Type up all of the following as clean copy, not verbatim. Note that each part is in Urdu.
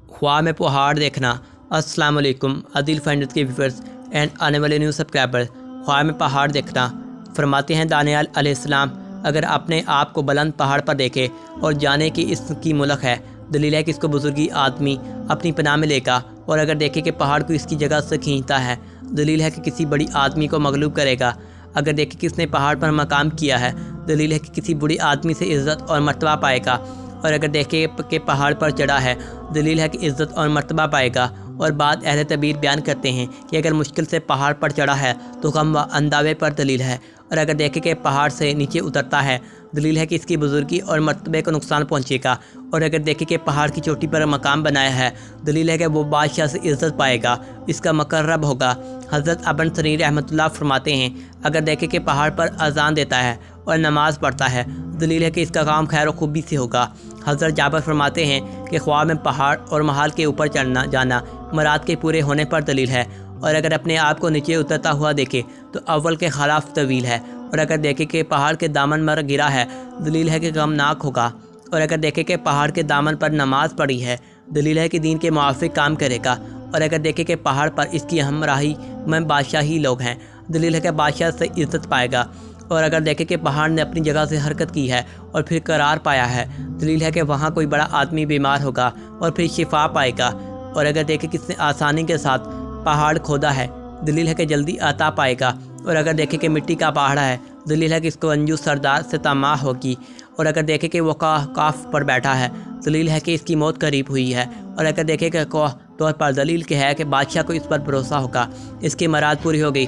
خواب میں پہاڑ دیکھنا۔ السلام علیکم عدیل فائنڈرز کے ویورز اینڈ آنے والے نیو سبسکرائبر۔ خواب میں پہاڑ دیکھنا۔ فرماتے ہیں دانیال علیہ السلام، اگر اپنے آپ کو بلند پہاڑ پر دیکھے اور جانے کہ اس کی ملک ہے، دلیل ہے کہ اس کو بزرگی آدمی اپنی پناہ میں لے گا، اور اگر دیکھے کہ پہاڑ کو اس کی جگہ سے کھینچتا ہے، دلیل ہے کہ کسی بڑی آدمی کو مغلوب کرے گا۔ اگر دیکھے کہ اس نے پہاڑ پر مقام کیا ہے، دلیل ہے کہ کسی بڑی آدمی سے عزت اور مرتبہ پائے گا۔ اور اگر دیکھے کہ پہاڑ پر چڑھا ہے، دلیل ہے کہ عزت اور مرتبہ پائے گا۔ اور بعض اہل تعبیر بیان کرتے ہیں کہ اگر مشکل سے پہاڑ پر چڑھا ہے تو غم و انداوے پر دلیل ہے، اور اگر دیکھے کہ پہاڑ سے نیچے اترتا ہے، دلیل ہے کہ اس کی بزرگی اور مرتبے کو نقصان پہنچے گا۔ اور اگر دیکھے کہ پہاڑ کی چوٹی پر مقام بنایا ہے، دلیل ہے کہ وہ بادشاہ سے عزت پائے گا، اس کا مقرب ہوگا۔ حضرت ابن سیرین رحمۃ اللہ فرماتے ہیں، اگر دیکھے کہ پہاڑ پر اذان دیتا ہے اور نماز پڑھتا ہے، دلیل ہے کہ اس کا کام خیر و خوبی سے ہوگا۔ حضرت جابر فرماتے ہیں کہ خواب میں پہاڑ اور محال کے اوپر چڑھنا جانا مراد کے پورے ہونے پر دلیل ہے، اور اگر اپنے آپ کو نیچے اترتا ہوا دیکھے تو اول کے خلاف طویل ہے، اور اگر دیکھے کہ پہاڑ کے دامن پر گرا ہے، دلیل ہے کہ غمناک ہوگا، اور اگر دیکھے کہ پہاڑ کے دامن پر نماز پڑھی ہے، دلیل ہے کہ دین کے موافق کام کرے گا، اور اگر دیکھے کہ پہاڑ پر اس کی ہمراہی میں بادشاہی لوگ ہیں، دلیل ہے کہ بادشاہ سے عزت پائے گا، اور اگر دیکھے کہ پہاڑ نے اپنی جگہ سے حرکت کی ہے اور پھر قرار پایا ہے، دلیل ہے کہ وہاں کوئی بڑا آدمی بیمار ہوگا اور پھر شفا پائے گا، اور اگر دیکھے کہ اس نے آسانی کے ساتھ پہاڑ کھودا ہے، دلیل ہے کہ جلدی عطا پائے گا، اور اگر دیکھے کہ مٹی کا پہاڑ ہے، دلیل ہے کہ اس کو انجو سردار سے طمع ہوگی، اور اگر دیکھے کہ وہ کاف پر بیٹھا ہے، دلیل ہے کہ اس کی موت قریب ہوئی ہے، اور اگر دیکھے کہ طور پر دلیل کہ ہے کہ بادشاہ کو اس پر بھروسہ ہوگا، اس کی مراد پوری ہو گئی۔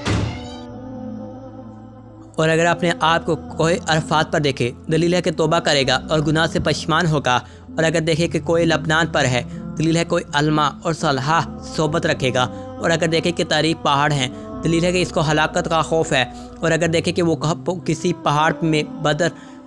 اور اگر اپنے آپ کو کوہ عرفات پر دیکھے، دلیل ہے کہ توبہ کرے گا اور گناہ سے پشیمان ہوگا، اور اگر دیکھے کہ کوئی لبنان پر ہے، دلیل ہے کوئی علماء اور صالحہ صحبت رکھے گا، اور اگر دیکھے کہ طریق پہاڑ ہیں، دلیل ہے کہ اس کو ہلاکت کا خوف ہے، اور اگر دیکھے کہ وہ کسی پہاڑ میں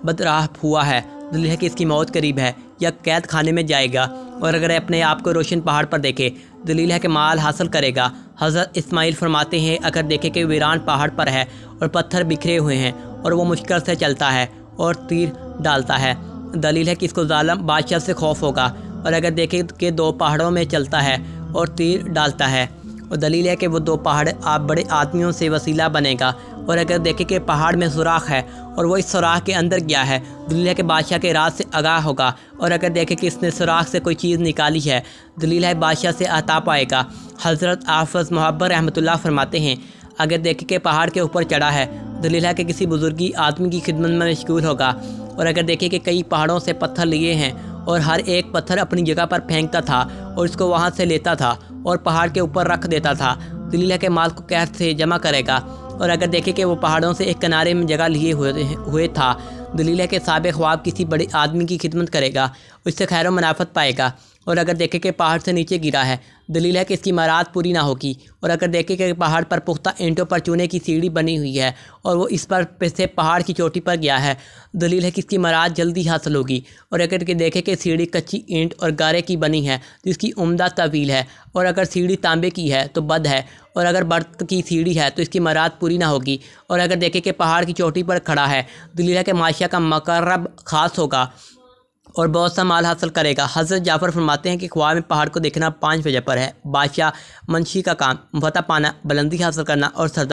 بدراہ ہوا ہے، دلیل ہے کہ اس کی موت قریب ہے یا قید خانے میں جائے گا، اور اگر اپنے آپ کو روشن پہاڑ پر دیکھے، دلیل ہے کہ مال حاصل کرے گا۔ حضرت اسماعیل فرماتے ہیں، اگر دیکھے کہ ویران پہاڑ پر ہے اور پتھر بکھرے ہوئے ہیں اور وہ مشکل سے چلتا ہے اور تیر ڈالتا ہے، دلیل ہے کہ اس کو ظالم بادشاہ سے خوف ہوگا، اور اگر دیکھے کہ دو پہاڑوں میں چلتا ہے اور تیر ڈالتا ہے، اور دلیل ہے کہ وہ دو پہاڑ بڑے آدمیوں سے وسیلہ بنے گا، اور اگر دیکھے کہ پہاڑ میں سوراخ ہے اور وہ اس سوراخ کے اندر گیا ہے، دلیل ہے کہ بادشاہ کے راز سے آگاہ ہوگا، اور اگر دیکھے کہ اس نے سوراخ سے کوئی چیز نکالی ہے، دلیل ہے بادشاہ سے عطا پائے گا۔ حضرت حافظ محبت رحمۃ اللہ فرماتے ہیں، اگر دیکھے کہ پہاڑ کے اوپر چڑھا ہے، دلیل ہے کہ کسی بزرگی آدمی کی خدمت میں مشغول ہوگا، اور اگر دیکھے کہ کئی پہاڑوں سے پتھر لیے ہیں اور ہر ایک پتھر اپنی جگہ پر پھینکتا تھا اور اس کو وہاں سے لیتا تھا اور پہاڑ کے اوپر رکھ دیتا تھا، دلیل ہے کہ مال کو قحط سے جمع کرے گا، اور اگر دیکھے کہ وہ پہاڑوں سے ایک کنارے میں جگہ لیے ہوئے تھا، دلیل ہے کہ صاحب خواب کسی بڑے آدمی کی خدمت کرے گا، اس سے خیر و منافعت پائے گا، اور اگر دیکھے کہ پہاڑ سے نیچے گرا ہے، دلیل ہے کہ اس کی مراد پوری نہ ہوگی، اور اگر دیکھے کہ پہاڑ پر پختہ اینٹوں پر چونے کی سیڑھی بنی ہوئی ہے اور وہ اس پر سے پہاڑ کی چوٹی پر گیا ہے، دلیل ہے کہ اس کی مراد جلدی حاصل ہوگی، اور اگر دیکھے کہ سیڑھی کچی اینٹ اور گارے کی بنی ہے تو اس کی عمدہ طویل ہے، اور اگر سیڑھی تانبے کی ہے تو بد ہے، اور اگر برت کی سیڑھی ہے تو اس کی مراد پوری نہ ہوگی، اور اگر دیکھے کہ پہاڑ کی چوٹی پر کھڑا ہے، دلیل ہے کہ معاشیہ کا مقرب خاص ہوگا اور بہت سا مال حاصل کرے گا۔ حضرت جعفر فرماتے ہیں کہ خواب میں پہاڑ کو دیکھنا 5 وجہ پر ہے: بادشاہ، منشی کا کام، فتح پانا، بلندی حاصل کرنا اور